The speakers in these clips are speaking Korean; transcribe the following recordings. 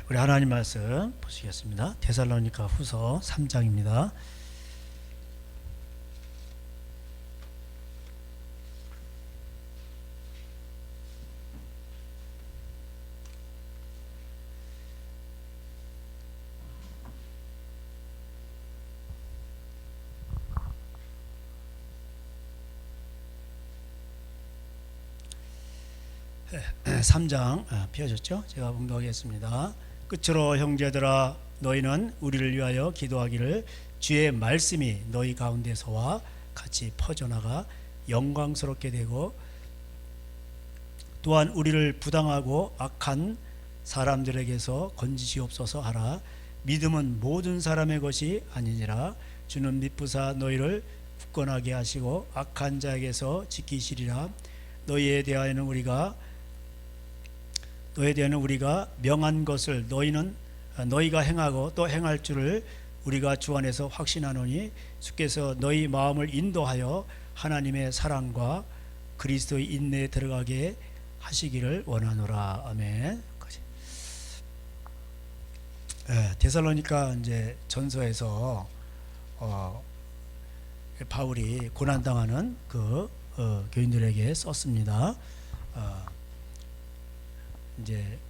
우리 하나님 말씀 보시겠습니다. 데살로니가 후서 3장입니다. 네, 3장 펴졌죠? 제가 봉독하겠습니다. 끝으로 형제들아 너희는 우리를 위하여 기도하기를 주의 말씀이 너희 가운데서와 같이 퍼져나가 영광스럽게 되고 또한 우리를 부당하고 악한 사람들에게서 건지시옵소서 하라. 믿음은 모든 사람의 것이 아니니라. 주는 미쁘사 너희를 굳건하게 하시고 악한 자에게서 지키시리라. 너희에 대하여는 우리가 명한 것을 너희가 행하고 또 행할 줄을 우리가 주 안에서 확신하노니 주께서 너희 마음을 인도하여 하나님의 사랑과 그리스도의 인내에 들어가게 하시기를 원하노라. 아멘. 데살로니가 이제 전서에서 바울이 고난당하는 그 교인들에게 썼습니다. 이제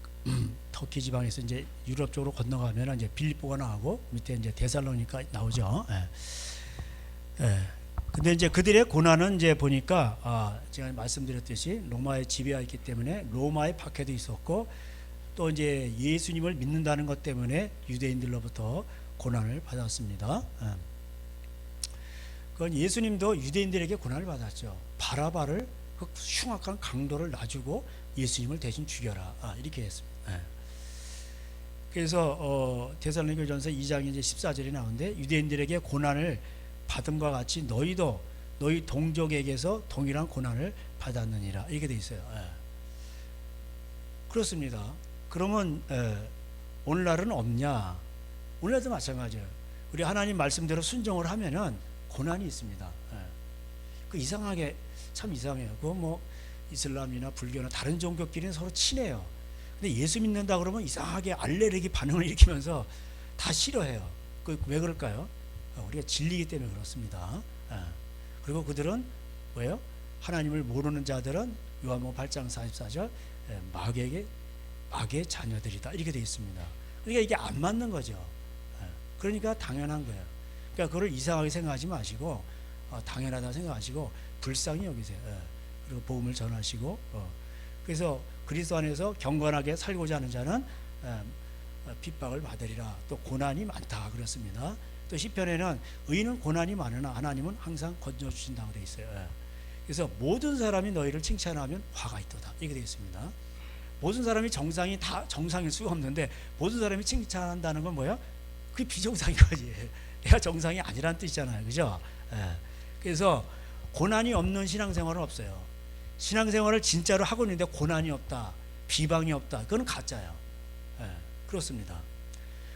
터키 지방에서 이제 유럽 쪽으로 건너가면 이제 빌립보가 나오고 밑에 이제 데살로니가 나오죠. 근데 이제 그들의 고난은 이제 보니까 제가 말씀드렸듯이 로마의 지배가 있기 때문에 로마의 박해도 있었고 또 이제 예수님을 믿는다는 것 때문에 유대인들로부터 고난을 받았습니다. 그건 예수님도 유대인들에게 고난을 받았죠. 바라바를 그 흉악한 강도를 놔주고 예수님을 대신 죽여라. 이렇게 했습니다. 그래서 데살로니가전서 2장 이제 14절이 나오는데 유대인들에게 고난을 받음과 같이 너희도 너희 동족에게서 동일한 고난을 받았느니라. 이렇게 돼 있어요. 그렇습니다. 그러면 오늘날은 없냐? 오늘날도 마찬가지예요. 우리 하나님 말씀대로 순종을 하면은 고난이 있습니다. 그 이상하게 참 이상해요. 그거 뭐 이슬람이나 불교나 다른 종교끼리는 서로 친해요. 근데 예수 믿는다 그러면 이상하게 알레르기 반응을 일으키면서 다 싫어해요. 왜 그럴까요? 우리가 진리이기 때문에 그렇습니다. 그리고 그들은 뭐예요? 하나님을 모르는 자들은 요한복음 8장 44절 마귀의 자녀들이다. 이렇게 되어 있습니다. 그러니까 이게 안 맞는 거죠. 그러니까 당연한 거예요. 그러니까 그걸 이상하게 생각하지 마시고 당연하다 생각하시고 불쌍히 여기세요. 그리고 복음을 전하시고 그래서 그리스도 안에서 경건하게 살고자 하는 자는 핍박을 받으리라. 또 고난이 많다 그렇습니다. 또 시편에는 의인은 고난이 많으나 하나님은 항상 건져주신다고 되어 있어요. 그래서 모든 사람이 너희를 칭찬하면 화가 있도다 이렇게 되어 있습니다. 모든 사람이 정상이 다 정상일 수가 없는데 모든 사람이 칭찬한다는 건 뭐야? 그게 비정상인 거지. 내가 정상이 아니란 뜻이잖아요. 그죠? 그래서 고난이 없는 신앙생활은 없어요. 신앙생활을 진짜로 하고 있는데 고난이 없다, 비방이 없다, 그건 가짜예요. 그렇습니다.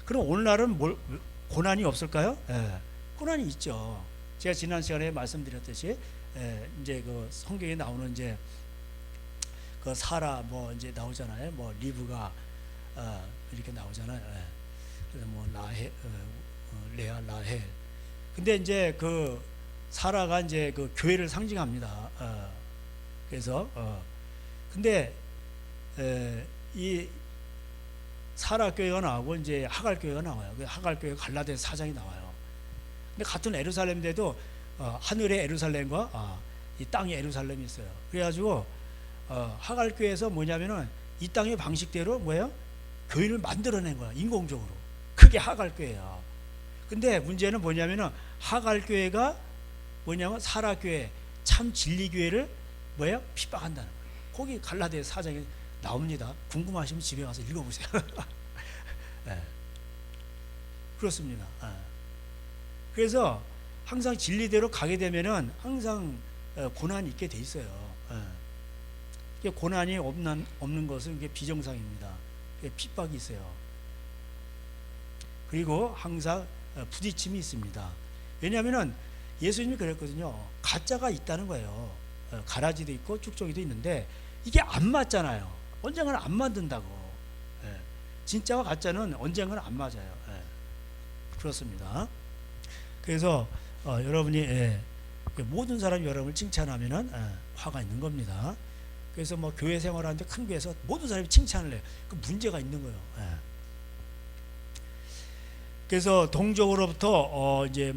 그럼 오늘날은 고난이 없을까요? 고난이 있죠. 제가 지난 시간에 말씀드렸듯이 이제 그 성경에 나오는 이제 그 사라 뭐 이제 나오잖아요. 뭐 리브가 이렇게 나오잖아요. 그래서 뭐 레아 라헬. 근데 이제 그 사라가 이제 그 교회를 상징합니다. 그래서 근데 이 사라 교회가 나오고 이제 하갈 교회가 나와요. 하갈 교회가 갈라데 사장이 나와요. 근데 같은 예루살렘인데도 하늘의 예루살렘과 이 땅의 예루살렘이 있어요. 그래가지고 하갈 교회에서 뭐냐면은 이 땅의 방식대로 뭐예요? 교회를 만들어낸 거야. 인공적으로. 그게 하갈 교회야. 근데 문제는 뭐냐면은 하갈 교회가 뭐냐면 사라 교회 참 진리 교회를 뭐예요? 핍박한다는 거예요. 거기 갈라데 사장이 나옵니다. 궁금하시면 집에 가서 읽어보세요. 그렇습니다. 그래서 항상 진리대로 가게 되면은 항상 고난이 있게 돼 있어요. 고난이 없는 것은 이게 비정상입니다. 핍박이 있어요. 그리고 항상 부딪힘이 있습니다. 왜냐하면은 예수님이 그랬거든요. 가짜가 있다는 거예요. 가라지도 있고 쭉정이도 있는데 이게 안 맞잖아요. 언젠가는 안 만든다고. 진짜와 가짜는 언젠가는 안 맞아요. 예. 그렇습니다. 그래서 여러분이 모든 사람이 여러분을 칭찬하면은 화가 있는 겁니다. 그래서 뭐 교회 생활하는데 큰 교회에서 모든 사람이 칭찬을 해요. 그 문제가 있는 거예요. 예. 그래서 동족으로부터 이제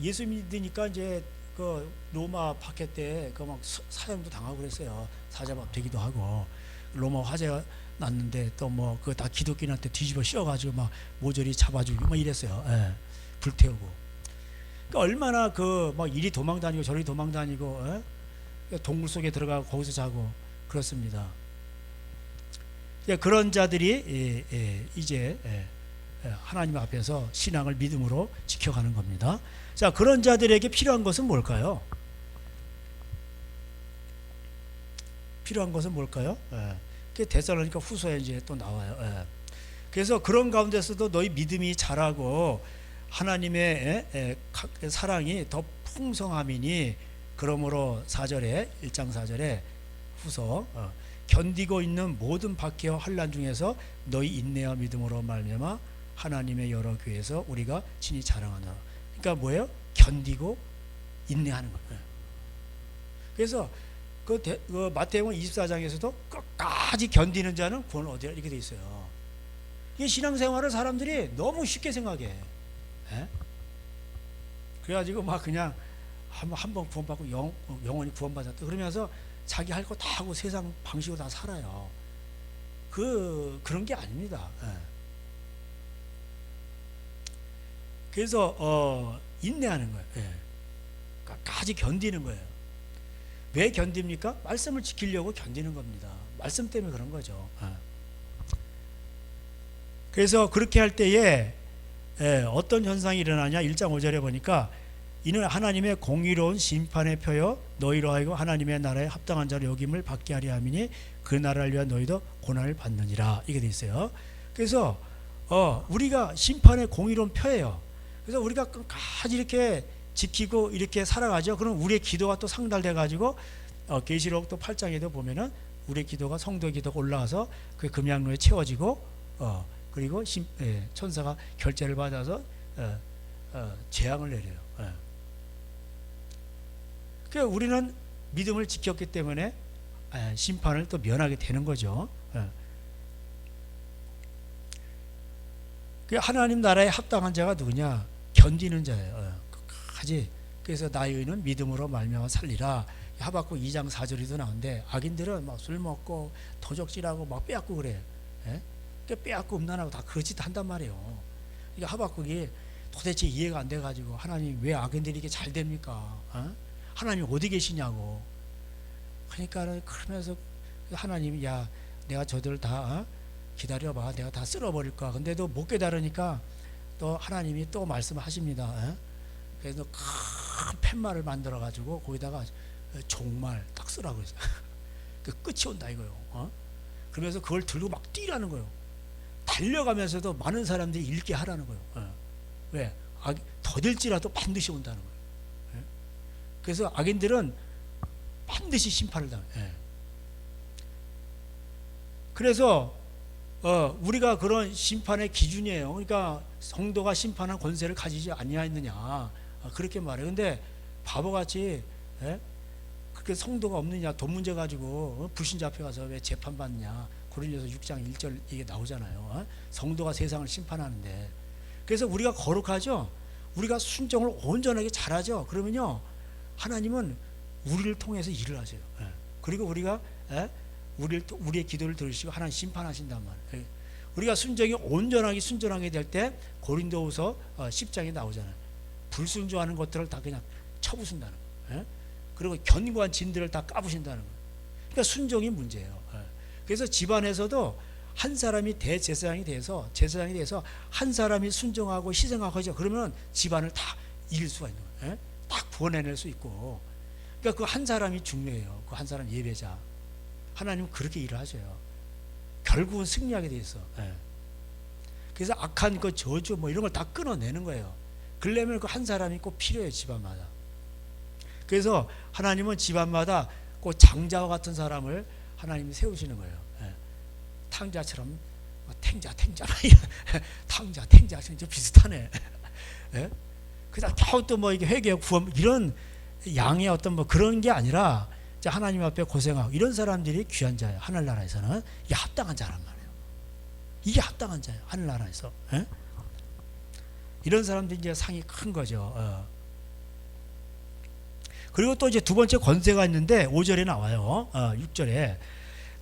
예수 믿으니까 이제 그 로마 박해 때 그 막 사형도 당하고 그랬어요. 사자밥 되기도 하고 로마 화재가 났는데 또 뭐 그 다 기독교인한테 뒤집어 씌워가지고 막 모조리 잡아주고 막 이랬어요. 예. 불태우고. 그러니까 얼마나 그 막 이리 도망다니고 저리 도망다니고 동굴 속에 들어가고 거기서 자고 그렇습니다. 그런 자들이 이제 하나님 앞에서 신앙을 믿음으로 지켜가는 겁니다. 자, 그런 자들에게 필요한 것은 뭘까요? 필요한 것은 뭘까요? 그 데살로니가 후서에 이제 또 나와요. 그래서 그런 가운데서도 너희 믿음이 자라고 하나님의 사랑이 더 풍성함이니 그러므로 4절에 1장 4절에 후서 견디고 있는 모든 박해와 환난 중에서 너희 인내와 믿음으로 말미암아 하나님의 여러 교회에서 우리가 친히 자랑하노라. 그러니까 뭐예요? 견디고 인내하는 거예요. 그래서 그 마태복음 24장에서도 끝까지 견디는 자는 구원을 얻으리라 이렇게 돼 있어요. 이 신앙생활을 사람들이 너무 쉽게 생각해. 그래가지고 막 그냥 한번 구원받고 영원히 구원받았다 그러면서 자기 할 거 다 하고 세상 방식으로 다 살아요. 그런 게 아닙니다. 그래서 인내하는 거예요. 끝까지 견디는 거예요. 왜 견딥니까? 말씀을 지키려고 견디는 겁니다. 말씀 때문에 그런 거죠. 그래서 그렇게 할 때에 어떤 현상이 일어나냐? 1장 5절에 보니까 이는 하나님의 공의로운 심판의 표요 너희로 하여금 하나님의 나라에 합당한 자로 여김을 받게 하려 함이니 그 나라를 위한 너희도 고난을 받느니라 이게 돼 있어요. 그래서 우리가 심판의 공의로운 표예요. 그래서 우리가 끝까지 이렇게 지키고 이렇게 살아가죠. 그럼 우리의 기도가 또 상달돼 가지고 계시록 또 8장에도 보면은 우리의 기도가 성도의 기도가 올라와서 그 금양로에 채워지고 그리고 천사가 결제를 받아서 재앙을 내려요. 그러니까 우리는 믿음을 지켰기 때문에 심판을 또 면하게 되는 거죠. 그 하나님 나라에 합당한 자가 누구냐? 견디는 자예요. 끝까지. 그래서 나의 의는 믿음으로 말미암아 살리라. 하박국 2장 4절에도 나오는데 악인들은 막 술 먹고 도적질하고 막 빼앗고 그래. 그러니까 빼앗고 음란하고 다 그 짓 한단 말이에요. 그러니까 하박국이 도대체 이해가 안 돼가지고 하나님 왜 악인들이 이렇게 잘 됩니까? 하나님 어디 계시냐고. 그러니까 그러면서 하나님이 야 내가 저들 다 기다려봐 내가 다 쓸어버릴 거야. 근데도 못 깨달으니까 또 하나님이 또 말씀하십니다. 그래서 큰 팻말을 만들어 가지고 거기다가 종말 딱 쓰라고 그랬어요. 그 끝이 온다 이거요. 그러면서 그걸 들고 막 뛰라는 거예요. 달려가면서도 많은 사람들이 읽게 하라는 거예요. 왜? 더딜지라도 반드시 온다는 거예요. 그래서 악인들은 반드시 심판을 당해요. 그래서 우리가 그런 심판의 기준이에요. 그러니까 성도가 심판한 권세를 가지지 아니하였느냐 그렇게 말해요. 근데 바보같이 그렇게 성도가 없느냐 돈 문제 가지고 불신자 앞에 가서 왜 재판받느냐 고린도서 6장 1절 이게 나오잖아요. 성도가 세상을 심판하는데 그래서 우리가 거룩하죠. 우리가 순종을 온전하게 잘하죠. 그러면요 하나님은 우리를 통해서 일을 하세요. 그리고 우리가 우리의 기도를 들으시고 하나님 심판하신단 말이에요. 우리가 순종이 온전하게 순종하게 될 때 고린도후서 10장에 나오잖아요. 불순종하는 것들을 다 그냥 쳐부순다는 거예요. 그리고 견고한 진들을 다 까부신다는 거예요. 그러니까 순종이 문제예요. 그래서 집안에서도 한 사람이 대제사장이 돼서 한 사람이 순종하고 희생하고 하죠. 그러면 집안을 다 이길 수가 있는 거예요. 딱 구원해낼 수 있고. 그러니까 그 한 사람이 중요해요. 그 한 사람 예배자. 하나님은 그렇게 일을 하셔요. 결국은 승리하게 돼 있어. 그래서 악한 그 저주 뭐 이런 걸 다 끊어내는 거예요. 그러려면 그 한 사람이 꼭 필요해요. 집안마다. 그래서 하나님은 집안마다 꼭 장자와 같은 사람을 하나님이 세우시는 거예요. 탕자처럼 탱자 탕자 진짜 비슷하네. 예? 그다음 겨우 또 뭐 이게 회개 구원 이런 양의 어떤 뭐 그런 게 아니라 하나님 앞에 고생하고 이런 사람들이 귀한 자예요. 하늘나라에서는 이게 합당한 자란 말이에요. 이게 합당한 자예요. 하늘나라에서. 예? 이런 사람들이 이제 상이 큰 거죠. 그리고 또 이제 두 번째 권세가 있는데 5절에 나와요. 6절에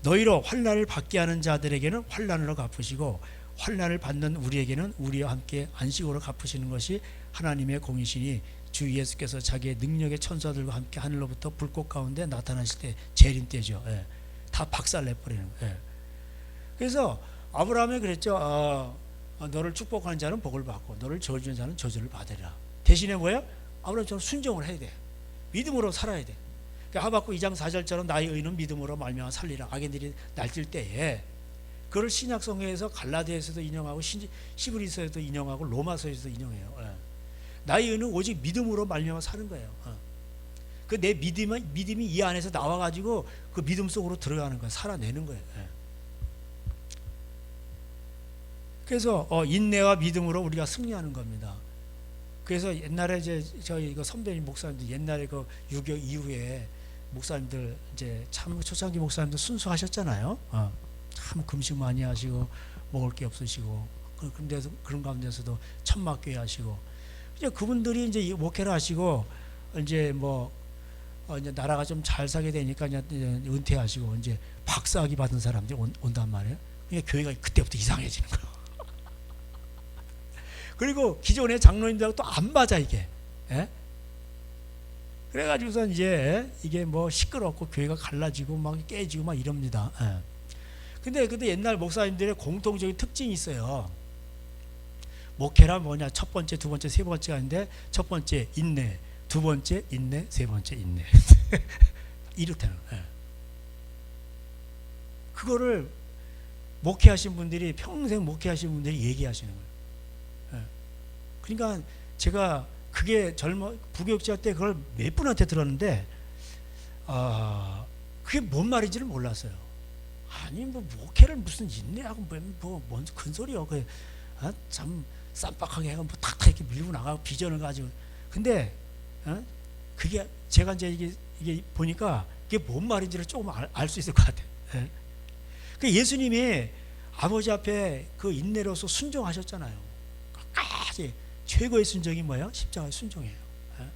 너희로 환난을 받게 하는 자들에게는 환난으로 갚으시고 환난을 받는 우리에게는 우리와 함께 안식으로 갚으시는 것이 하나님의 공이시니 주 예수께서 자기의 능력의 천사들과 함께 하늘로부터 불꽃 가운데 나타나실 때 재림 때죠. 예. 다 박살내버리는 거예요. 예. 그래서 아브라함이 그랬죠. 너를 축복하는 자는 복을 받고 너를 저주하는 자는 저주를 받으리라. 대신에 뭐예요? 아브라함처럼 순종을 해야 돼. 믿음으로 살아야 돼. 그러니까 하박국 2장 4절처럼 나의 의는 믿음으로 말미암아 살리라. 악인들이 날뛸 때에 그걸 신약성경에서 갈라디아에서도 인용하고 시브리서에도 인용하고 로마서에서도 인용해요. 예. 나의 의는 오직 믿음으로 말미암아 사는 거예요. 그 내 믿음이 이 안에서 나와가지고 그 믿음 속으로 들어가는 거예요. 살아내는 거예요. 예. 그래서 인내와 믿음으로 우리가 승리하는 겁니다. 그래서 옛날에 이제 저희 이거 선배님 목사님들 옛날에 그 6.25 이후에 목사님들 이제 참 초창기 목사님들 순수하셨잖아요. 참 금식 많이 하시고 먹을 게 없으시고 그런 가운데서도 천막교회 하시고 이제 그분들이 이제 목회를 하시고 이제 뭐 이제 나라가 좀 잘 사게 되니까 이제 은퇴하시고 이제 박사학위 받은 사람들이 온단 말이에요. 그러니까 교회가 그때부터 이상해지는 거예요. 그리고 기존의 장로님들하고 또 안 맞아 이게. 예? 그래가지고서 이제 이게 뭐 시끄럽고 교회가 갈라지고 막 깨지고 막 이럽니다. 예. 근데 옛날 목사님들의 공통적인 특징이 있어요. 목회란 뭐냐? 첫 번째, 두 번째, 세 번째가 있는데 첫 번째 인내, 두 번째 인내, 세 번째 인내. 이렇다는 거예요. 그거를 목회하신 분들이 평생 목회하신 분들이 얘기하시는 거예요. 그러니까 제가 그게 부교육자 때 그걸 몇 분한테 들었는데 그게 뭔 말인지를 몰랐어요. 아니 뭐 목회를 무슨 인내하고 뭔 큰소리요. 참 쌈박하게 하고 뭐 탁탁 이렇게 밀고 나가고 비전을 가지고 근데 그게 제가 이제 이게 보니까 이게 뭔 말인지를 조금 알 수 있을 것 같아요. 예. 그 예수님이 아버지 앞에 그 인내로서 순종하셨잖아요. 끝까지 최고의 순종이 뭐예요? 십자가의 순종이에요. 예?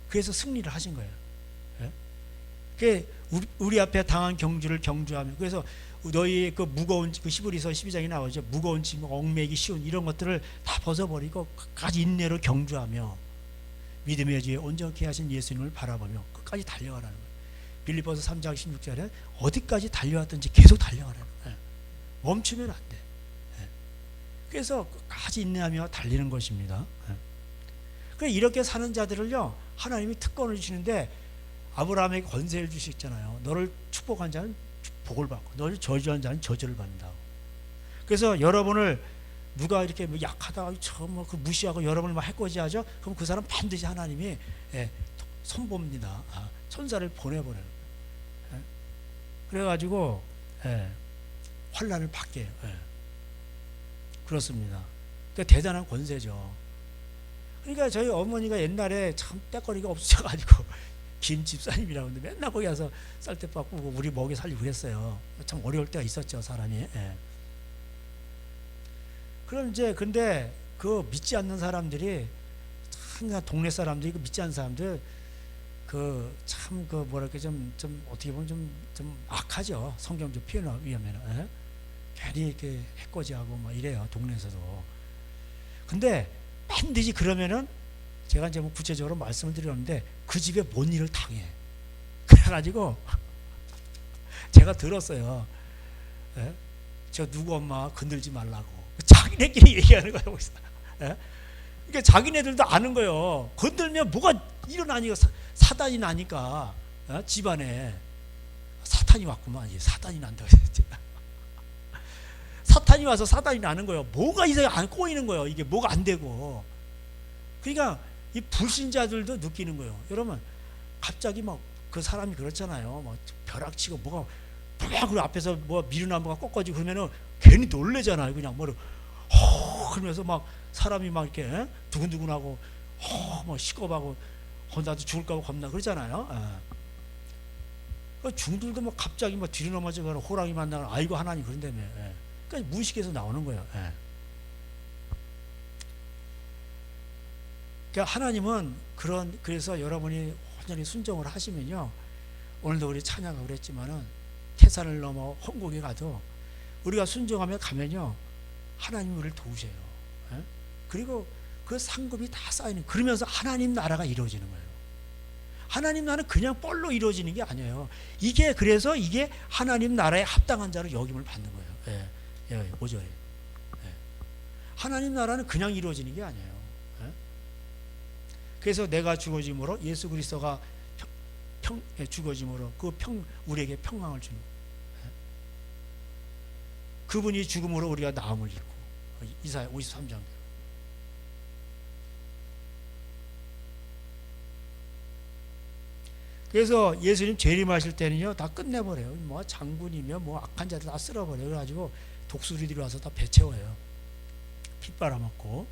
그래서 승리를 하신 거예요. 예? 그 우리 앞에 당한 경주를 경주하며 그래서 너희 그 무거운 그 히브리서 12장에 나오죠. 무거운 짐, 얽매기 쉬운 이런 것들을 다 벗어버리고 끝까지 인내로 경주하며 믿음의 여지에 온전케 하신 예수님을 바라보며 끝까지 달려가라는 거예요. 빌립보서 3장 16절에 어디까지 달려왔든지 계속 달려가라는 거예요. 멈추면 안 돼. 그래서 끝까지 인내하며 달리는 것입니다. 이렇게 사는 자들을요 하나님이 특권을 주시는데 아브라함에게 권세를 주셨잖아요. 너를 축복한 자는 복을 받고 너를 저주한 자는 저주를 받는다고. 그래서 여러분을 누가 이렇게 뭐 약하다 그 무시하고 여러분을 막 해코지하죠. 그럼 그 사람 반드시 하나님이 손봅니다. 천사를 보내버려요. 그래가지고 환난을 받게 해요. 그렇습니다. 그러니까 대단한 권세죠. 그러니까 저희 어머니가 옛날에 참 때거리가 없으셔가지고 김 집사님이라고 하는데 맨날 거기 가서 쌀때밥 구고 우리 먹여 살리고 그랬어요. 참 어려울 때가 있었죠 사람이. 그럼 이제 근데 그 믿지 않는 사람들이 참 동네 사람들이 그 믿지 않는 사람들 그 참 그 뭐랄까 좀 어떻게 보면 좀 악하죠. 성경 좀 표현하면은. 괜히 이렇게 해코지하고 막 이래요 동네에서도. 근데 반드시 그러면은 제가 이제 뭐 구체적으로 말씀을 드렸는데 그 집에 뭔 일을 당해. 그래가지고 제가 들었어요. 저 누구 엄마 건들지 말라고. 자기네끼리 얘기하는 거예요. 그러니까 자기네들도 아는 거예요. 건들면 뭐가 일어나니까 사단이 나니까 집안에 사탄이 왔구만. 사단이 난다고 했지. 사탄이 와서 사단이 나는 거예요. 뭐가 이상하게 안 꼬이는 거예요. 이게 뭐가 안 되고. 그러니까 이 불신자들도 느끼는 거예요. 여러분 갑자기 막 그 사람이 그렇잖아요. 막 벼락치고 뭐가 막 그 앞에서 뭐 미루나무가 꺾어지고 그러면은 괜히 놀래잖아요. 그냥 뭐를 그러면서 막 사람이 막 이렇게 두근두근하고 뭐 시겁하고 나도 죽을까 봐 겁나 그러잖아요. 중들도 뭐 갑자기 뭐 뒤로 넘어지거나 호랑이 만나거나 아이고 하나님 그런다며. 그러니까 무의식에서 나오는 거예요. 그러니까 하나님은 그래서 여러분이 완전히 순종을 하시면요. 오늘도 우리 찬양하고 그랬지만은 태산을 넘어 홍곡에 가도 우리가 순종하며 가면요. 하나님이 우리를 도우셔요. 그리고 그 상급이 다 쌓이는 그러면서 하나님 나라가 이루어지는 거예요. 하나님 나라는 그냥 뻘로 이루어지는 게 아니에요. 그래서 이게 하나님 나라에 합당한 자로 여김을 받는 거예요. 5절에. 하나님 나라는 그냥 이루어지는 게 아니에요. 그래서 내가 죽어짐으로 예수 그리스도가 죽어짐으로 우리에게 평강을 주는 거예요. 그분이 죽음으로 우리가 나음을 입고 이사야 53장. 그래서 예수님 재림하실 때는요 다 끝내버려요. 뭐 장군이며 뭐 악한 자들 다 쓸어버려요. 그래가지고 독수리들이 와서 다 배채워요. 피 빨아먹고.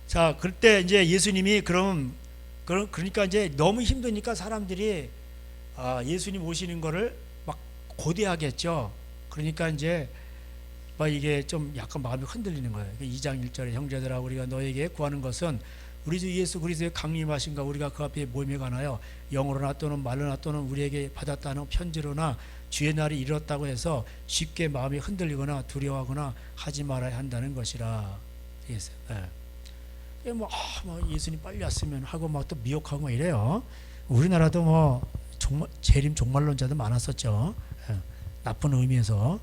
자, 그때 이제 예수님이 그러니까 이제 너무 힘드니까 사람들이 예수님 오시는 거를 막 고대하겠죠. 그러니까 이제 막 이게 좀 약간 마음이 흔들리는 거예요. 2장 1절에 형제들아 우리가 너에게 구하는 것은 우리 주 예수 그리스도의 강림하신가 우리가 그 앞에 모임에 가나요? 영으로나 또는 말로나 또는 우리에게 받았다는 편지로나 주의 날이 이뤘다고 해서 쉽게 마음이 흔들리거나 두려워하거나 하지 말아야 한다는 것이라. 뭐 예수님 빨리 왔으면 하고 막 또 미혹하고 막 이래요. 우리나라도 뭐 재림 종말론자도 많았었죠. 나쁜 의미에서.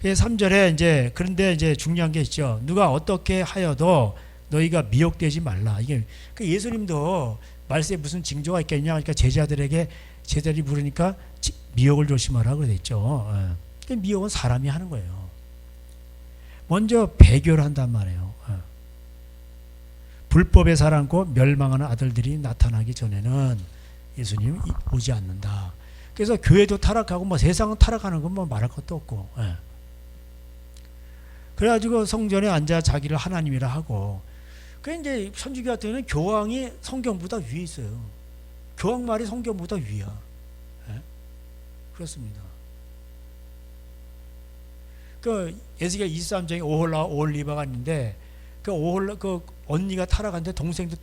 3절에 이제 그런데 이제 중요한 게 있죠. 누가 어떻게 하여도 너희가 미혹되지 말라. 이게 예수님도 말세에 무슨 징조가 있겠냐. 그러니까 제자들이 물으니까 미혹을 조심하라 그랬죠. 미혹은 사람이 하는 거예요. 먼저 배교를 한단 말이에요. 불법의 사랑고 멸망하는 아들들이 나타나기 전에는 예수님 오지 않는다. 그래서 교회도 타락하고 뭐 세상은 타락하는 건 뭐 말할 것도 없고. 그래가지고 성전에 앉아 자기를 하나님이라 하고. 그 이제 천주교 같은 경우는 교황이 성경보다 위에 있어요. 교황 말이 성경보다 위야. 그렇습니다. 그 에스겔 23장에 오홀라 오홀리바가 있는데 그 언니가 타락하는데 동생도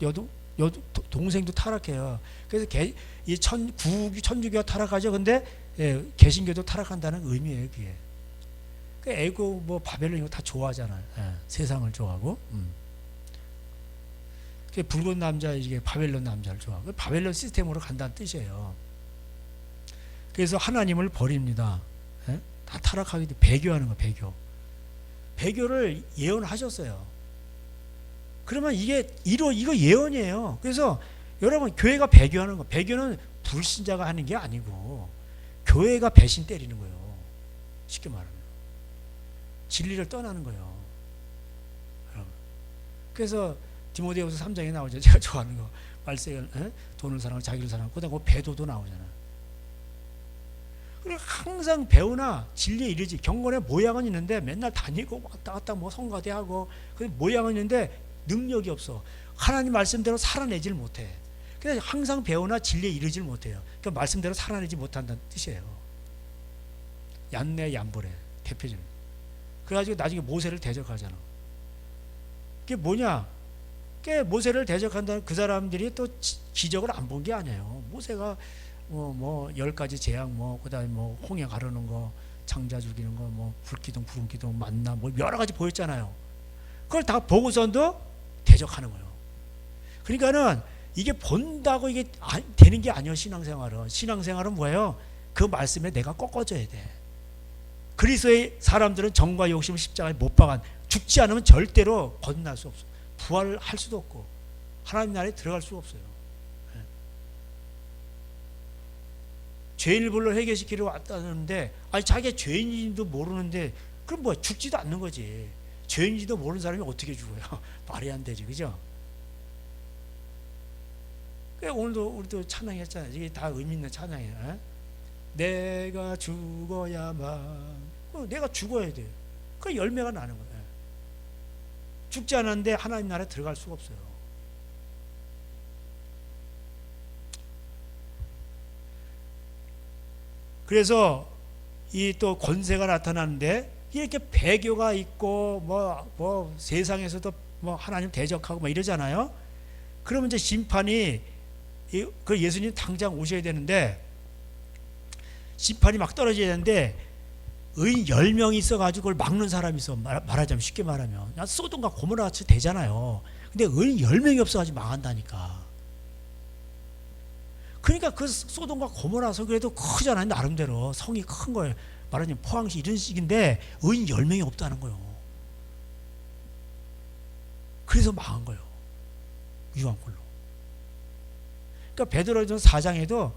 타락해요. 그래서 천주교가 타락하죠. 근데 개신교도 타락한다는 의미예요, 그게. 그 애고 뭐 바벨론 이거 다 좋아하잖아요. 세상을 좋아하고. 그 붉은 남자 이게 바벨론 남자를 좋아하고 바벨론 시스템으로 간다는 뜻이에요. 그래서 하나님을 버립니다. 다 타락하게 돼 배교하는 거 배교. 배교를 예언하셨어요. 그러면 이거 예언이에요. 그래서 여러분 교회가 배교하는 거, 배교는 불신자가 하는 게 아니고 교회가 배신 때리는 거예요. 쉽게 말하면 진리를 떠나는 거예요. 그래서 디모데후서 3장에 나오죠. 제가 좋아하는 거 말세가 돈을 사랑하고 자기를 사랑하고 그다음에 배도도 나오잖아요. 그리고 항상 배우나 진리에 이르지 경건의 모양은 있는데 맨날 다니고 왔다 갔다 뭐 성가대하고 그 모양은 있는데 능력이 없어. 하나님 말씀대로 살아내질 못해. 그래서 항상 배우나 진리에 이르질 못해요. 그러니까 말씀대로 살아내지 못한다는 뜻이에요. 얀네 얀보레 대표적인. 그래가지고 나중에 모세를 대적하잖아. 그게 뭐냐? 그게 모세를 대적한다는 그 사람들이 또 기적을 안 본 게 아니에요. 모세가 뭐 10가지 재앙 그다음에 홍해 가르는 거, 장자 죽이는 거, 불기둥, 구름 기둥, 만나 여러 가지 보였잖아요. 그걸 다 보고선도 대적하는 거예요. 그러니까는 이게 본다고 이게 되는 게 아니에요. 신앙생활은 뭐예요? 그 말씀에 내가 꺾어져야 돼. 그리스도의 사람들은 정과 욕심을 십자가에 못 박아 죽지 않으면 절대로 거듭날 수 없어. 부활할 수도 없고 하나님 나라에 들어갈 수가 없어요. 죄인을 불러 회개시키러 왔다는데 자기가 죄인인지도 모르는데 그럼 뭐 죽지도 않는 거지. 죄인인지도 모르는 사람이 어떻게 죽어요? 말이 안 되지, 그죠? 오늘도 우리도 찬양했잖아요. 이게 다 의미 있는 찬양이에요. 에? 내가 죽어야만, 내가 죽어야 돼요. 그 열매가 나는 거예요. 죽지 않았는데 하나님 나라에 들어갈 수가 없어요. 그래서 이 또 권세가 나타나는데 이렇게 배교가 있고 뭐 세상에서도 뭐 하나님 대적하고 뭐 이러잖아요. 그러면 이제 심판이, 그 예수님 당장 오셔야 되는데 심판이 막 떨어져야 되는데 의인 10명이 있어가지고 그걸 막는 사람이 있어. 말하자면 쉽게 말하면 소돔과 고모라 같이 되잖아요. 근데 의인 10명이 없어가지고 망한다니까. 그러니까 그 소돔과 고모라서 그래도 크잖아요. 나름대로 성이 큰 거예요. 말하자면 포항시 이런 식인데 의인 10명이 없다는 거예요. 그래서 망한 거예요. 유황불로. 그러니까 베드로전서 4장에도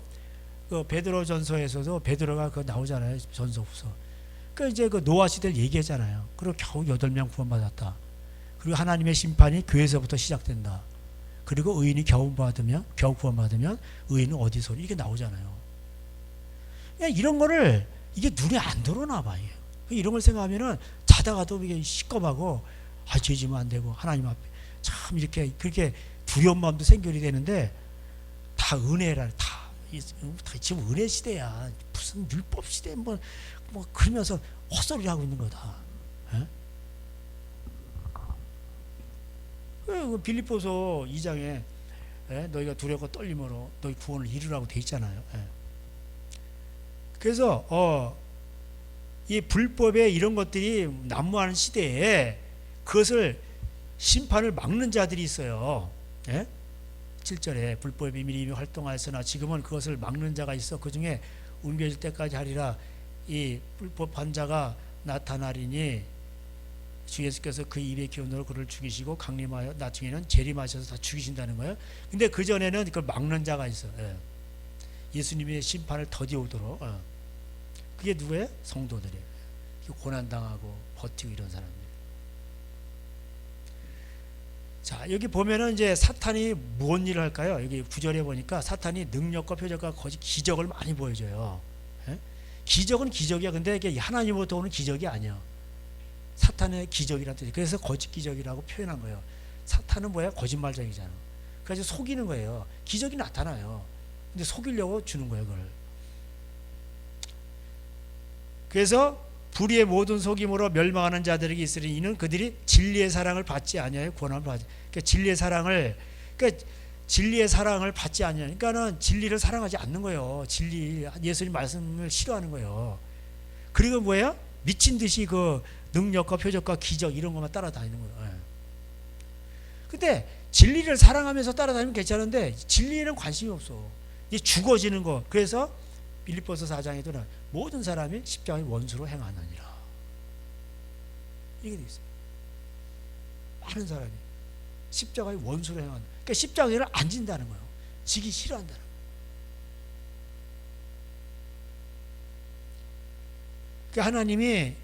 그 베드로전서에서도 베드로가 그 나오잖아요. 전서후서. 그 이제 그 노아 시대를 얘기하잖아요. 그리고 겨우 8명 구원받았다. 그리고 하나님의 심판이 교회에서부터 시작된다. 그리고 의인이 겨우 구원받으면 의인은 어디서, 이게 나오잖아요. 그냥 이런 거를 이게 눈에 안 들어오나 봐요. 이런 걸 생각하면은 자다가도 이게 시겁하고 죄 지면 안 되고 하나님 앞에 참 이렇게 그렇게 두려운 마음도 생겨야 되는데 다 은혜라, 다 지금 은혜 시대야. 무슨 율법 시대 뭐 그러면서 헛소리 하고 있는 거다. 빌립보서 2장에 너희가 두려워 떨림으로 너희 구원을 이루라고 돼 있잖아요. 그래서 이 불법에 이런 것들이 난무하는 시대에 그것을 심판을 막는 자들이 있어요. 7절에 불법의 비밀이 이미 활동하였으나 지금은 그것을 막는 자가 있어 그 중에 옮겨질 때까지 하리라. 이 불법한 자가 나타나리니 주 예수께서 그 입의 기운으로 그를 죽이시고 강림하여 나중에는 재림하셔서 다 죽이신다는 거예요. 근데 그 전에는 그걸 막는 자가 있어. 예수님의 심판을 더디오도록. 그게 누구예요? 성도들이에요. 고난당하고 버티고 이런 사람들. 자, 여기 보면은 이제 사탄이 무슨 일을 할까요? 여기 9절에 보니까 사탄이 능력과 표적과 거짓 기적을 많이 보여줘요. 기적은 기적이야. 근데 이게 하나님으로부터 오는 기적이 아니야. 사탄의 기적이라는 뜻이. 그래서 거짓 기적이라고 표현한 거예요. 사탄은 뭐야? 거짓말쟁이잖아. 그래서 속이는 거예요. 기적이 나타나요. 근데 속이려고 주는 거예요, 그걸. 그래서 불의의 모든 속임으로 멸망하는 자들에게 있으니 이는 그들이 진리의 사랑을 받지 아니하여 구원함을 받지. 그러니까 진리의 사랑을 받지 아니하니까. 그러니까는 진리를 사랑하지 않는 거예요. 진리, 예수님 말씀을 싫어하는 거예요. 그리고 뭐예요? 미친 듯이 그 능력과 표적과 기적 이런 것만 따라다니는 거예요. 근데 진리를 사랑하면서 따라다니면 괜찮은데 진리에는 관심이 없어. 이제 죽어지는 거. 그래서 빌립보서 4장에도 모든 사람이 십자가의 원수로 행하느니라. 이게 돼 있어요. 많은 사람이 십자가의 원수로 행하는. 그러니까 십자가를 안 진다는 거예요. 지기 싫어한다는 거예요. 그러니까 하나님이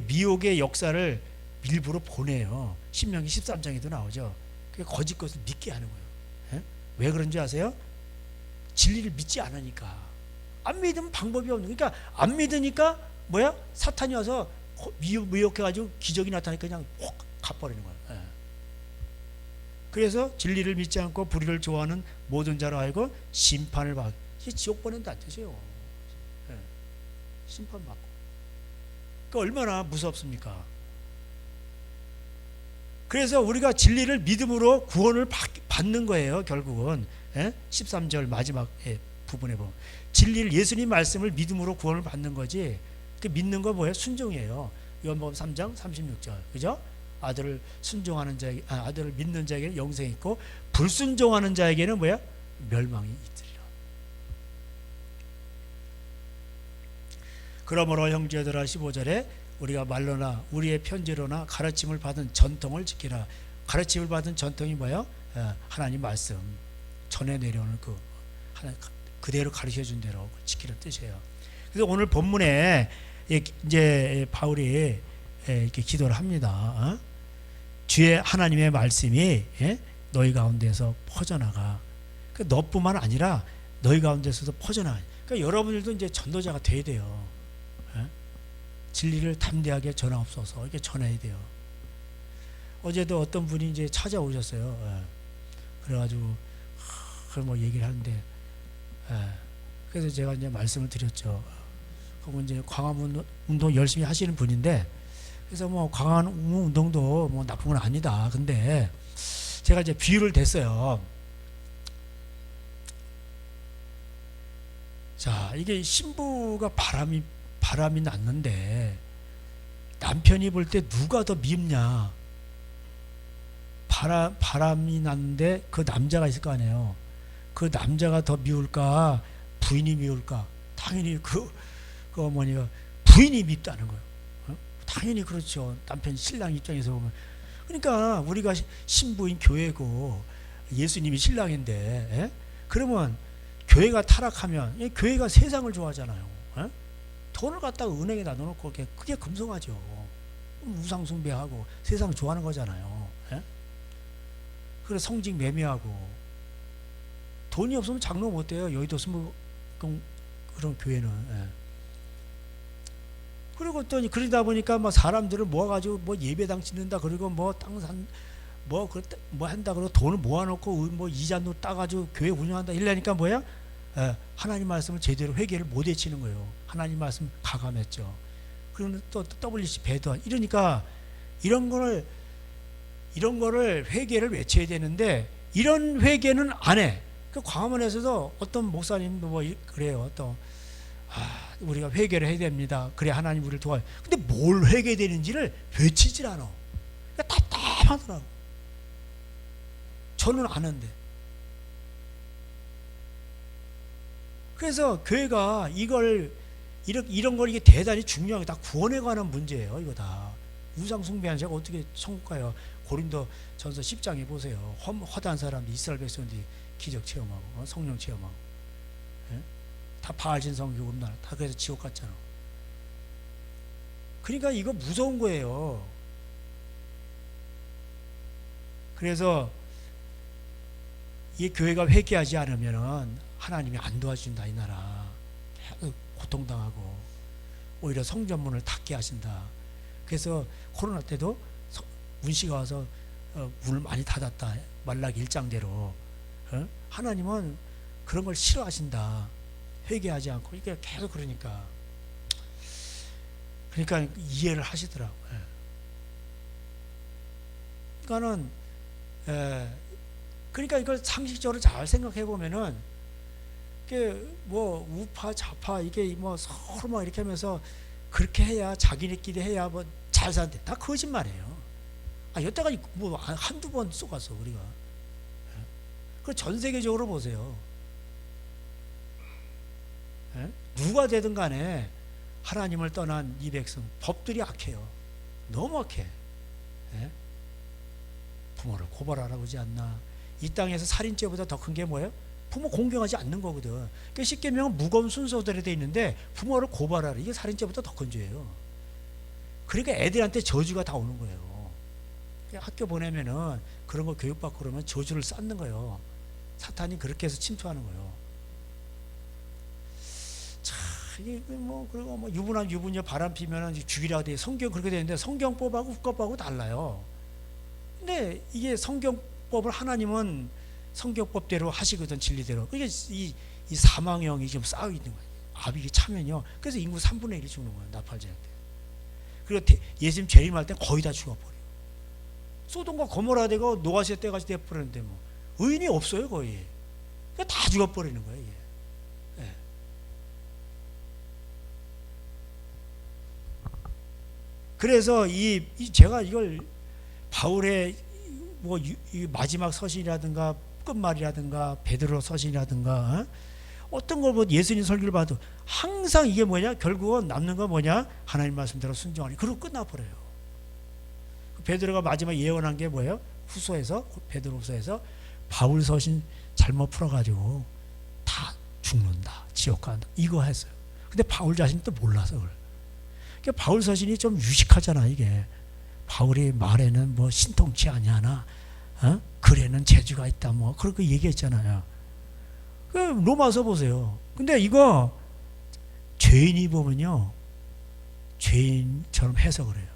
미혹의 역사를 일부러 보내요. 신명기 13장에도 나오죠. 거짓 것을 믿게 하는 거예요. 왜 그런지 아세요? 진리를 믿지 않으니까. 안 믿으면 방법이 없는. 그러니까 안 믿으니까 뭐야? 사탄이 와서 미혹해가지고 기적이 나타나니까 그냥 확 가버리는 거예요. 그래서 진리를 믿지 않고 불의를 좋아하는 모든 자로 하여금 심판을 받고, 이게 지옥 보낸다는 뜻이에요. 심판받고. 그 얼마나 무섭습니까? 그래서 우리가 진리를 믿음으로 구원을 받는 거예요. 결국은 13절 마지막 부분에 보면 진리를, 예수님 말씀을 믿음으로 구원을 받는 거지. 그 믿는 거 뭐예요? 순종이에요. 요한복음 3장 36절, 그죠? 아들을 순종하는 자에게, 아들을 믿는 자에게는 영생이 있고 불순종하는 자에게는 뭐야? 멸망이 있으리라. 그러므로 형제들아 15절에 우리가 말로나 우리의 편지로나 가르침을 받은 전통을 지키라. 가르침을 받은 전통이 뭐예요? 하나님 말씀 전해 내려오는 그 하나님 그대로 가르쳐 준 대로 지키는 뜻이에요. 그래서 오늘 본문에 이제 바울이 이렇게 기도를 합니다. 주의 하나님의 말씀이 너희 가운데서 퍼져나가. 그 너뿐만 아니라 너희 가운데서도 퍼져나가. 그러니까 여러분들도 이제 전도자가 돼야 돼요. 예? 진리를 담대하게 전하옵소서. 이렇게 전해야 돼요. 어제도 어떤 분이 이제 찾아오셨어요. 예. 그래가지고 뭐 얘기를 하는데, 예. 그래서 제가 이제 말씀을 드렸죠. 그분 이제 광화문 운동 열심히 하시는 분인데, 그래서 뭐 광화문 운동도 뭐 나쁜 건 아니다. 근데 제가 이제 비유를 댔어요. 자, 이게 신부가 바람이 났는데 남편이 볼 때 누가 더 밉냐? 바람이 났는데 그 남자가 있을 거 아니에요. 그 남자가 더 미울까? 부인이 미울까? 당연히 그 어머니가 부인이 밉다는 거예요. 어? 당연히 그렇죠. 남편 신랑 입장에서 보면. 그러니까 우리가 신부인 교회고 예수님이 신랑인데, 에? 그러면 교회가 타락하면 교회가 세상을 좋아하잖아요. 에? 돈을 갖다가 은행에다 넣어놓고 그게 금송아죠. 우상숭배하고 세상 좋아하는 거잖아요. 에? 그래서 성직 매매하고 돈이 없으면 장로 못 돼요. 여의도 스무 그런 교회는. 예. 그리고 또 그러다 보니까 뭐 사람들을 모아가지고 뭐 예배당 짓는다 그리고 뭐 땅 산 뭐 한다 그러고 돈을 모아놓고 뭐 이자도 따가지고 교회 운영한다 이러니까 뭐야? 예. 하나님 말씀을 제대로 회개를 못 외치는 거예요. 하나님 말씀 가감했죠. 그러면 또 WC 배도 이러니까 이런 거를 회개를 외쳐야 되는데 이런 회개는 안 해. 그 광화문에서도 어떤 목사님도 뭐 그래요. 또 우리가 회개를 해야 됩니다. 그래 하나님 우리를 도와요. 근데 뭘 회개되는지를 외치질 않아. 그러니까 답답하더라고. 저는 아는데. 그래서 교회가 이런 걸 이게 대단히 중요하게 다 구원에 관한 문제예요. 이거 다. 우상 숭배한 자가 어떻게 천국 가요? 고린도 전서 10장에 보세요. 허다한 사람들 이스라엘 백성들이 기적 체험하고 성령 체험하고, 예? 다 바알신성 교급날 다 그래서 지옥 갔잖아. 그러니까 이거 무서운 거예요. 그래서 이 교회가 회개하지 않으면은 하나님이 안 도와준다. 이 나라 계속 고통당하고 오히려 성전문을 닫게 하신다. 그래서 코로나 때도 문씨가 와서 문을 많이 닫았다. 말라기 1장대로. 어? 하나님은 그런 걸 싫어하신다. 회개하지 않고 이게 계속 그러니까 이해를 하시더라고. 예. 그러니까 이걸 상식적으로 잘 생각해 보면은 이게 뭐 우파 좌파 이게 뭐 서로 막 이렇게 하면서 그렇게 해야 자기네끼리 해야 뭐 잘 산대. 다 거짓말이에요. 여태까지 뭐 한두 번 쏘갔어 우리가. 그 전 세계적으로 보세요. 예? 누가 되든 간에 하나님을 떠난 이 백성 법들이 악해요. 너무 악해. 예? 부모를 고발하라고 하지 않나. 이 땅에서 살인죄보다 더 큰 게 뭐예요? 부모 공경하지 않는 거거든. 그러니까 십계명은 무거운 순서대로 돼 있는데 부모를 고발하라. 이게 살인죄보다 더 큰 죄예요. 그러니까 애들한테 저주가 다 오는 거예요. 학교 보내면은 그런 거 교육받고 그러면 저주를 쌓는 거예요. 사탄이 그렇게 해서 침투하는 거예요. 자, 이게 뭐 그리고 뭐 유부남 유부녀 바람 피면은 죽이라고 돼. 성경 그렇게 되는데 성경법하고 국가법하고 달라요. 근데 이게 성경법을 하나님은 성경법대로 하시거든. 진리대로. 그게 이 사망형이 지금 쌓여 있는 거예요. 아비기 차면요. 그래서 인구 3분의 1이 죽는 거예요. 나팔제할 때. 그리고 예수님 재림할 때 거의 다 죽어버려요. 소돔과 고모라 되고 노아시아 때까지 돼버렸는데 뭐 의인이 없어요 거의. 그러니까 다 죽어버리는 거예요. 이게. 네. 그래서 제가 이걸 바울의 뭐 이 마지막 서신이라든가 끝말이라든가 베드로 서신이라든가 어떤 걸 뭐 예수님 설교를 봐도 항상 이게 뭐냐? 결국은 남는 건 뭐냐? 하나님 말씀대로 순종하니. 그러고 끝나버려요. 베드로가 마지막 예언한 게 뭐예요? 후서에서 베드로후서에서 바울 서신 잘못 풀어가지고 다 죽는다. 지옥 간다. 이거 했어요. 근데 바울 자신이 또 몰라서 그래. 그러니까 바울 서신이 좀 유식하잖아. 이게 바울이 말에는 뭐 신통치 아니하나 글에는 재주가 있다. 뭐 그렇게 얘기했잖아요. 그 로마서 보세요. 근데 이거 죄인이 보면요, 죄인처럼 해석을 해요.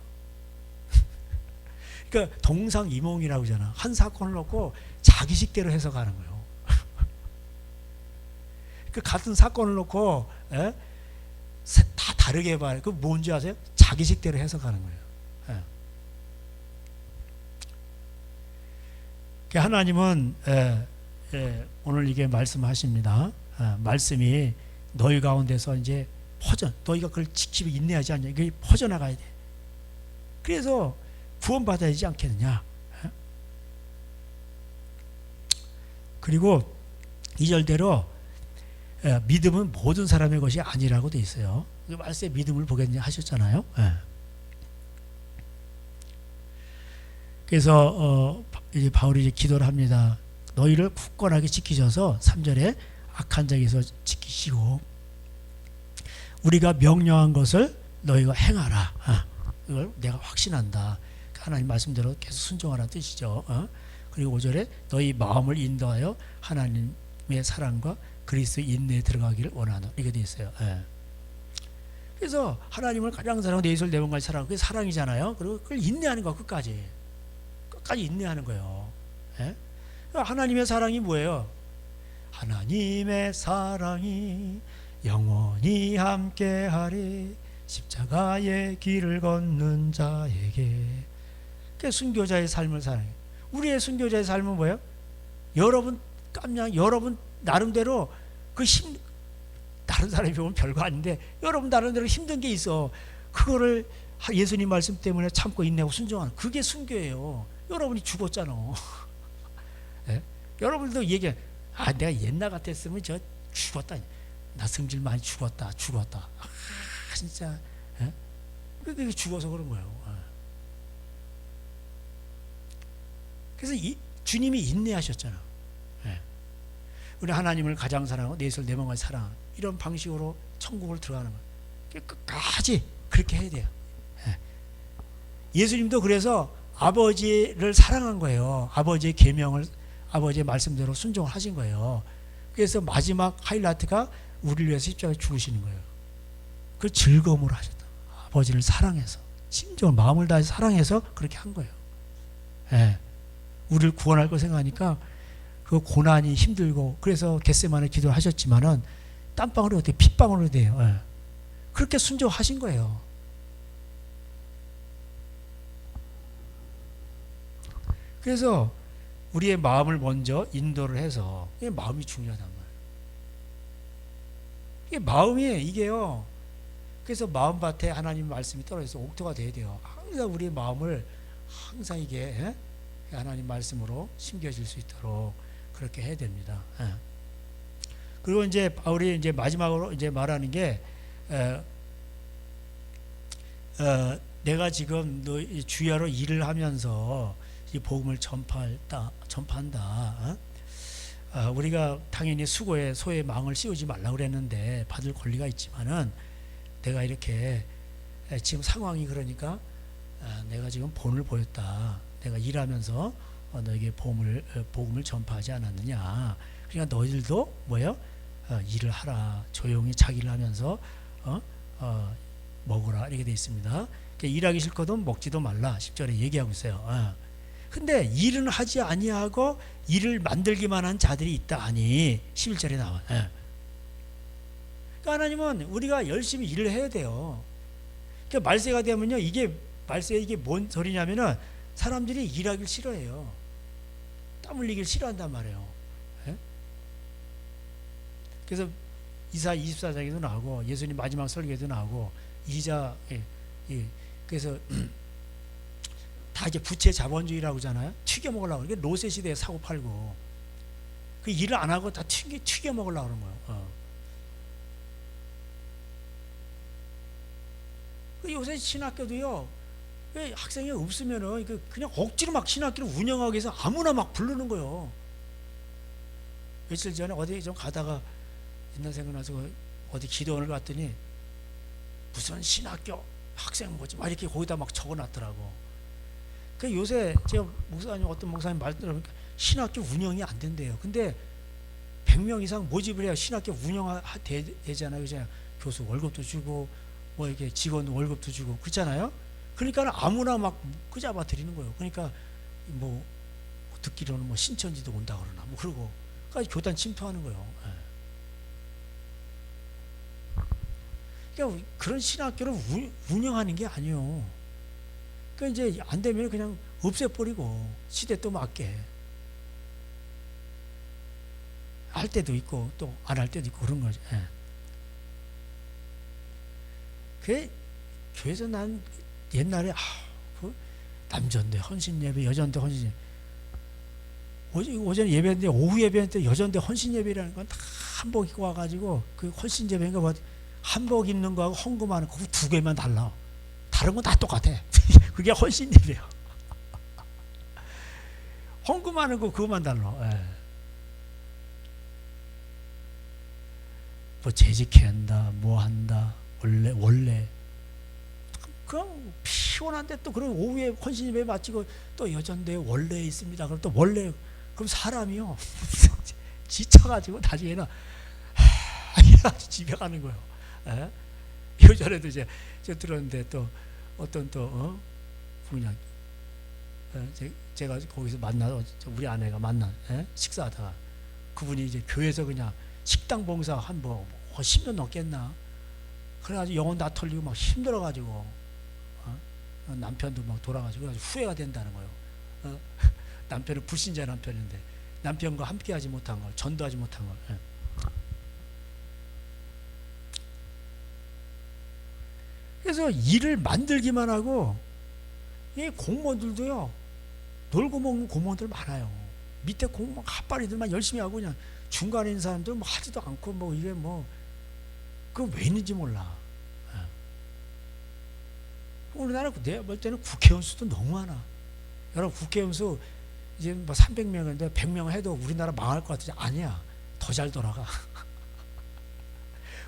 그러니까 동상이몽이라고 하잖아. 한 사건을 놓고 자기식대로 해석하는 거예요. 그 같은 사건을 놓고 다 다르게 봐요. 그 뭔지 아세요? 자기식대로 해석하는 거예요. 하나님은 오늘 이게 말씀하십니다. 말씀이 너희 가운데서 이제 너희가 그걸 지키고 인내하지 않냐, 이게 퍼져나가야 돼. 그래서 구원받아야 되지 않겠느냐. 그리고 2절대로 믿음은 모든 사람의 것이 아니라고 돼 있어요. 말씀에 믿음을 보겠냐 하셨잖아요. 그래서 이제 바울이 이제 기도를 합니다. 너희를 굳건하게 지키셔서 3절에 악한 자에게서 지키시고 우리가 명령한 것을 너희가 행하라. 이걸 내가 확신한다. 하나님 말씀대로 계속 순종하라는 뜻이죠. 그리고 5절에 너희 마음을 인도하여 하나님의 사랑과 그리스도의 인내에 들어가기를 원하노. 이렇게 돼 있어요. 그래서 하나님을 가장 사랑하고 내 이웃을 내 몸같이 사랑하고 그게 사랑이잖아요. 그리고 그걸 인내하는 거 끝까지 인내하는 거예요. 하나님의 사랑이 뭐예요? 하나님의 사랑이 영원히 함께하리 십자가의 길을 걷는 자에게. 그 순교자의 삶을 사랑해. 우리의 순교자의 삶은 뭐예요? 여러분 나름대로 다른 사람이 보면 별거 아닌데 여러분 나름대로 힘든 게 있어. 그거를 예수님 말씀 때문에 참고 인내하고 순종하는 그게 순교예요. 여러분이 죽었잖아. 네? 여러분도 얘기해. 내가 옛날 같았으면 저 죽었다. 나 성질 많이 죽었다. 진짜. 그게 죽어서 그런 거예요. 그래서 주님이 인내하셨잖아. 우리 하나님을 가장 사랑하고 내 이웃을 내 몸같이 사랑하는 이런 방식으로 천국을 들어가는 거예요. 끝까지 그렇게 해야 돼요. 예수님도 그래서 아버지를 사랑한 거예요. 아버지의 계명을 아버지의 말씀대로 순종을 하신 거예요. 그래서 마지막 하이라이트가 우리를 위해서 십자가에 죽으시는 거예요. 그 즐거움으로 하셨다. 아버지를 사랑해서 심정을 마음을 다해서 사랑해서 그렇게 한 거예요. 우리를 구원할 거 생각하니까 그 고난이 힘들고 그래서 겟세마네 기도를 하셨지만은 땀방울이 어떻게 핏방울이 돼요. 그렇게 순종하신 거예요. 그래서 우리의 마음을 먼저 인도를 해서 이게 마음이 중요하단 말이에요. 이게 마음이 이게요. 그래서 마음밭에 하나님 말씀이 떨어져서 옥토가 돼야 돼요. 항상 우리의 마음을 항상 이게 하나님 말씀으로 심겨질 수 있도록 그렇게 해야 됩니다. 그리고 이제 바울이 이제 마지막으로 이제 말하는 게 내가 지금 너 주야로 일을 하면서 이 복음을 전파한다. 우리가 당연히 소에 망을 씌우지 말라고 그랬는데 받을 권리가 있지만은 내가 이렇게 지금 상황이 그러니까 내가 지금 본을 보였다. 내가 일하면서 너에게 복음을 전파하지 않았느냐. 그러니까 너희들도 뭐예요? 일을 하라. 조용히 자기 일을 하면서 먹으라. 이렇게 돼 있습니다. 그러니까 일하기 싫거든 먹지도 말라. 10절에 얘기하고 있어요. 근데 일은 하지 아니하고 일을 만들기만 한 자들이 있다 하니 11절에 나와. 그러니까 하나님은 우리가 열심히 일을 해야 돼요. 그러니까 말세가 되면요, 이게 뭔 소리냐면은 사람들이 일하기를 싫어해요. 땀 흘리기를 싫어한단 말이에요. 그래서 이사 24장에도 나오고 예수님 마지막 설교에도 나오고 그래서 다 이제 부채 자본주의라고 하잖아요. 튀겨 먹으려고. 이게 로세 시대에 사고 팔고 그 일을 안 하고 다 튀겨 먹으려고 그런 거예요. 요새 신학교도요, 학생이 없으면은 그냥 억지로 막 신학교를 운영하기 위해서 아무나 막 부르는 거예요. 며칠 전에 어디 좀 가다가 옛날 생각나서 어디 기도원을 갔더니 무슨 신학교 학생 뭐지 막 이렇게 거기다 막 적어놨더라고. 그 요새 제가 어떤 목사님 말 들어보니까 신학교 운영이 안 된대요. 근데 100명 이상 모집을 해야 신학교 운영되잖아요. 그죠? 교수 월급도 주고 뭐 이렇게 직원 월급도 주고 그렇잖아요. 그러니까 아무나 막 끄잡아 드리는 거예요. 그러니까 뭐 듣기로는 뭐 신천지도 온다 그러나 뭐 그러고 까지 교단 침투하는 거예요. 그러니까 그런 신학교를 운영하는 게 아니에요. 그러니까 이제 안 되면 그냥 없애버리고 시대 또 맞게 할 때도 있고 또 안 할 때도 있고 그런 거죠. 그 교회에서 난 옛날에 그 남전대 헌신예배, 여전대 헌신예배, 오전 예배인데 오후 예배인데 여전대 헌신예배라는 건 다 한복 입고 와가지고 그 헌신예배인가 뭐 한복 입는 거하고 헌금하는 거 두 개만 달라. 다른 건 다 똑같아. 그게 헌신예배야. 헌금하는 거 그것만 달라. 뭐 재직해야 한다, 뭐 한다, 원래 그럼 피곤한데 또 그런 오후에 헌신예배 마치고 또 여전대 원래 있습니다. 그럼 또 원래 그럼 사람이요 지쳐가지고 나중에는 집에 가는 거예요. 요전에도 이제 저 들었는데 또 어떤 또 분이 제가 거기서 우리 아내가 만난 식사하다가 그분이 이제 교회에서 그냥 식당 봉사 한 10년 넘겠나 그래가지고 영혼 다 털리고 막 힘들어가지고 남편도 막 돌아가지고 그래가지고 후회가 된다는 거예요. 남편은 불신자 남편인데 남편과 함께하지 못한 걸, 전도하지 못한 걸. 그래서 일을 만들기만 하고 이 공무원들도요 놀고 먹는 공무원들 많아요. 밑에 공무원 핫바리들만 열심히 하고 그냥 중간에 있는 사람들 뭐 하지도 않고 뭐 이게 뭐 그거 왜 있는지 몰라. 우리나라 내가 볼 때는 국회의원 수도 너무 많아. 여러분 국회의원 수 이제 뭐 300명인데 100명 해도 우리나라 망할 것 같지? 아니야. 더 잘 돌아가.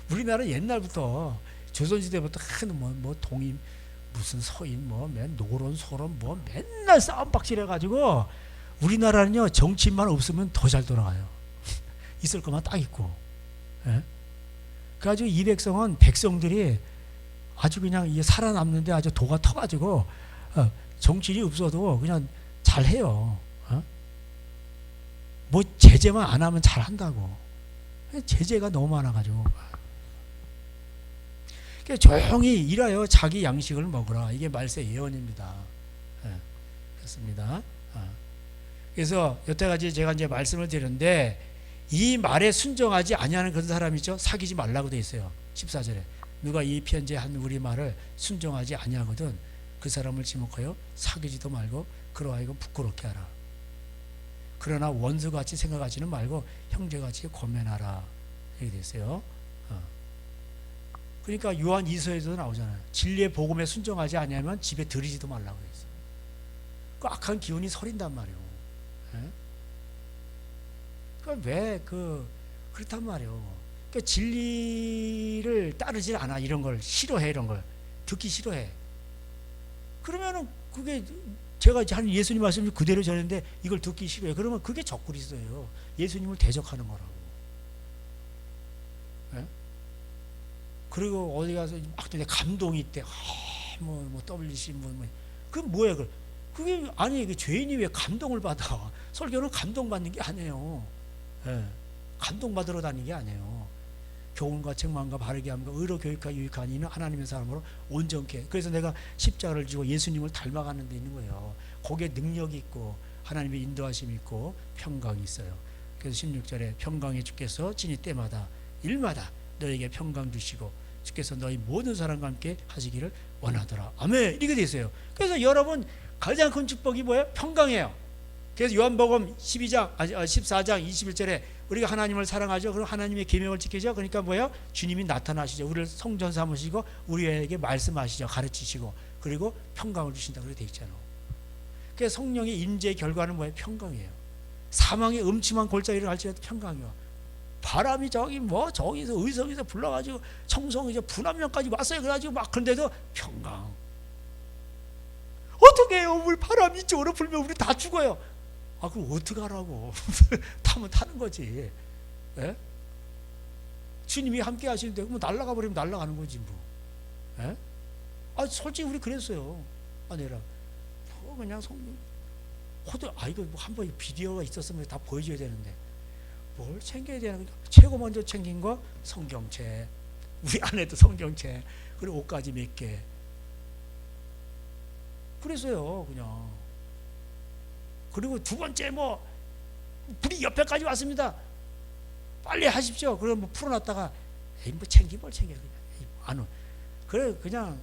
우리나라 옛날부터 조선시대부터 뭐 동임 무슨 서인 뭐맨 노론 소론 뭐 맨날 싸움박질 해가지고 우리나라는요 정치인만 없으면 더 잘 돌아가요. 있을 것만 딱 있고. 그래가지고 이 백성은 백성들이 아주 그냥 이게 살아남는데 아주 도가 터가지고 정치인이 없어도 그냥 잘해요. 뭐 제재만 안 하면 잘한다고. 제재가 너무 많아가지고 조용히 일하여 자기 양식을 먹으라. 이게 말세 예언입니다. 그렇습니다. 그래서 여태까지 제가 이제 말씀을 드렸는데 이 말에 순종하지 아니하는 그런 사람이 있죠. 사귀지 말라고 돼 있어요. 14절에 누가 이 편지에 한 우리 말을 순종하지 아니하거든 그 사람을 지목하여 사귀지도 말고 그러하여금 부끄럽게 하라. 그러나 원수같이 생각하지는 말고 형제같이 고면하라. 이렇게 돼 있어요. 그러니까 요한 2서에도 나오잖아요. 진리의 복음에 순종하지 아니하면 집에 들이지도 말라고 했어요. 그 악한 기운이 서린단 말이에요. 그러니까 왜 그렇단 말이에요. 그러니까 진리를 따르지 않아. 이런 걸 싫어해. 이런 걸 듣기 싫어해. 그러면은 그게 제가 한 예수님 말씀을 그대로 전했는데 이걸 듣기 싫어해. 그러면 그게 적그리스도예요. 예수님을 대적하는 거라고. 그리고 어디 가서 막 감동이 있대. 뭐 WC 그게 뭐야? 그게 아니 그 죄인이 왜 감동을 받아? 설교는 감동받는 게 아니에요. 감동받으러 다니는 게 아니에요. 교훈과 책망과 바르게 함과 의로 교육과 유익한 이는 하나님의 사람으로 온전케. 그래서 내가 십자가를 지고 예수님을 닮아가는 데 있는 거예요. 거기에 능력이 있고 하나님의 인도하심이 있고 평강이 있어요. 그래서 16절에 평강의 주께서 진이 때마다 일마다 너에게 평강 주시고 주께서 너희 모든 사람과 함께 하시기를 원하더라. 아멘. 이렇게 돼 있어요. 그래서 여러분 가장 큰 축복이 뭐예요? 평강이에요. 그래서 요한복음 14장 21절에 우리가 하나님을 사랑하죠. 그럼 하나님의 계명을 지키죠. 그러니까 뭐예요? 주님이 나타나시죠. 우리를 성전 삼으시고 우리에게 말씀하시죠. 가르치시고 그리고 평강을 주신다. 그렇게 돼 있잖아요. 그래서 성령의 임재의 결과는 뭐예요? 평강이에요. 사망의 음침한 골짜기를 갈지라도 평강이요. 바람이 저기서 의성에서 불러가지고 청송에서 분함령까지 왔어요. 그래가지고 막 그런데도 평강. 어떻게 해요? 우리 바람이 이쪽으로 불면 우리 다 죽어요. 그럼 어떡하라고. 타면 타는 거지. 예? 주님이 함께 하시는데 뭐 날아가 버리면 날아가는 거지 뭐. 예? 아 솔직히 우리 그랬어요. 아내라 그냥 성령 호도 이거 뭐 한번 비디오가 있었으면 다 보여줘야 되는데 뭘 챙겨야 되는 거야? 최고 먼저 챙긴 거 성경책, 우리 아내도 성경책, 그리고 옷까지 몇 개. 그랬어요 그냥. 그리고 두 번째 뭐 불이 옆에까지 왔습니다. 빨리 하십시오. 그럼 뭐 풀어놨다가 에이 뭐 뭘 챙겨 그냥 안 오. 그래 그냥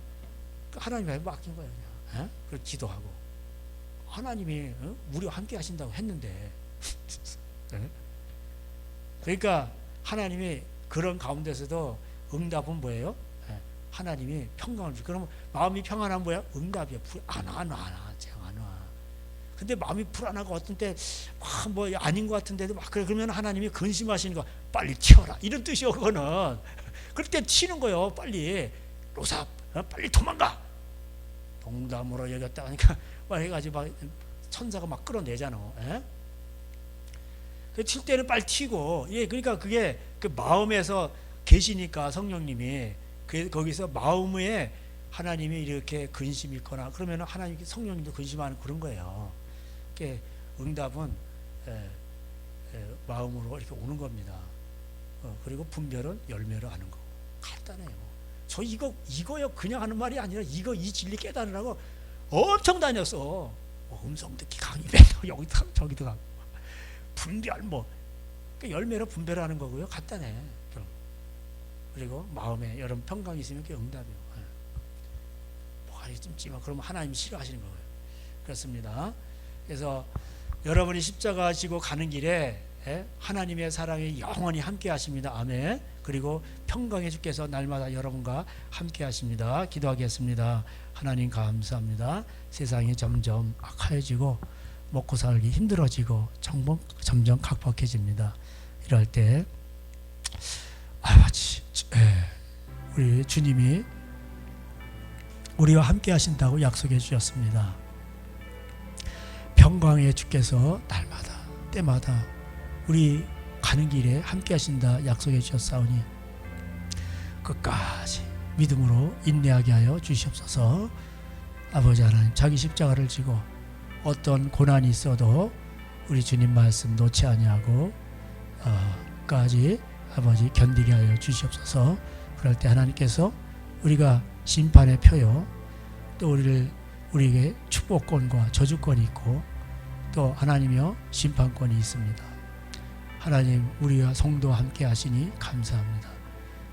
하나님에 맡긴 거예요 그냥. 그래 기도하고 하나님이 우리와 함께 하신다고 했는데 그러니까 하나님이 그런 가운데서도 응답은 뭐예요? 하나님이 평강을 주고 그러면 마음이 평안한 뭐야? 응답이야. 안 와. 근데 마음이 불안하고 어떤 때 뭐 아닌 것 같은데도 막 그래 그러면 하나님이 근심하시는 거 빨리 튀어라 이런 뜻이요 그거는. 그럴 때 튀는 거요 빨리. 로사 빨리 도망가. 농담으로 여겼다 하니까 막 해가지고 막 천사가 막 끌어내잖아. 칠 때는 빨리 튀고. 예, 그러니까 그게 그 마음에서 계시니까 성령님이 거기서 마음에 하나님이 이렇게 근심이 있거나 그러면 하나님 성령님도 근심하는 그런 거예요. 응답은 마음으로 이렇게 오는 겁니다. 그리고 분별은 열매로 하는 거. 간단해요. 저 이거요 그냥 하는 말이 아니라 이 진리 깨달으라고 엄청 다녔어. 음성 듣기 강의 맨날 여기도 가고 저기도 가고 분별 열매로 분별하는 거고요. 간단해. 그리고 마음에 여러분 평강이 있으면 그게 응답이에요. 뭐가리 찜찜하 그러면 하나님이 싫어하시는 거예요. 그렇습니다. 그래서 여러분이 십자가 지고 가는 길에 하나님의 사랑이 영원히 함께 하십니다. 아멘. 그리고 평강의 주께서 날마다 여러분과 함께 하십니다. 기도하겠습니다. 하나님 감사합니다. 세상이 점점 악화해지고 먹고 살기 힘들어지고 점점 각박해집니다. 이럴 때 우리 주님이 우리와 함께 하신다고 약속해 주셨습니다. 평강의 주께서 날마다 때마다 우리 가는 길에 함께 하신다 약속해 주셨사오니 끝까지 믿음으로 인내하게 하여 주시옵소서. 아버지 하나님 자기 십자가를 지고 어떤 고난이 있어도 우리 주님 말씀 놓지 아니하고 끝까지 아버지 견디게 하여 주시옵소서. 그럴 때 하나님께서 우리가 심판의 표요 또 우리에게 축복권과 저주권이 있고 또 하나님이여 심판권이 있습니다. 하나님 우리와 성도와 함께 하시니 감사합니다.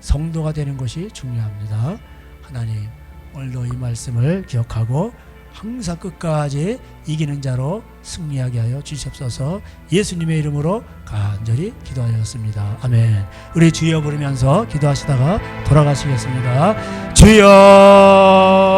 성도가 되는 것이 중요합니다. 하나님 오늘도 이 말씀을 기억하고 항상 끝까지 이기는 자로 승리하게 하여 주시옵소서. 예수님의 이름으로 간절히 기도하였습니다. 아멘. 우리 주여 부르면서 기도하시다가 돌아가시겠습니다. 주여.